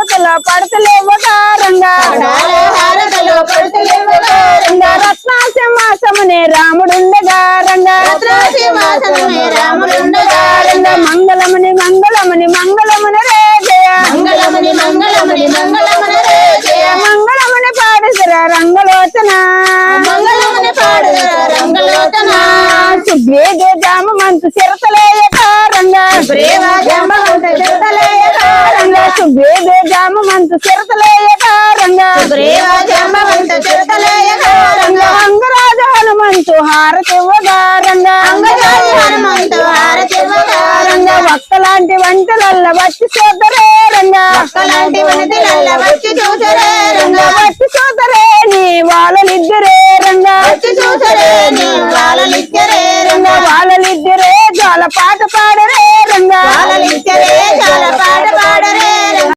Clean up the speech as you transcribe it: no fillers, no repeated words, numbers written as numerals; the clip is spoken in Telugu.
హారతలో పడతలేవుగా రంగా రత్నాసింహాసమునే రాముడుండగా రంగా మంగళమని మంగళమని మంగళమున రే జయ మంగళమని పాడుదర రంగలోచన సుగ్రీవ జామంతు చిరతలేయకారంగా సుగ్రీవ జామంతు చిరతలేయకారంగా అంగరాజ హనుమంతు హారతివ్వగారంగా ఒక్కలాంటి వంటలల్ల వచ్చి చూద్దరే రంగా వచ్చి చూద్దరే నీ వాళ్ళలిద్దరే రంగా వాళ్ళలిద్దరే జోల పాట పాడరే రంగా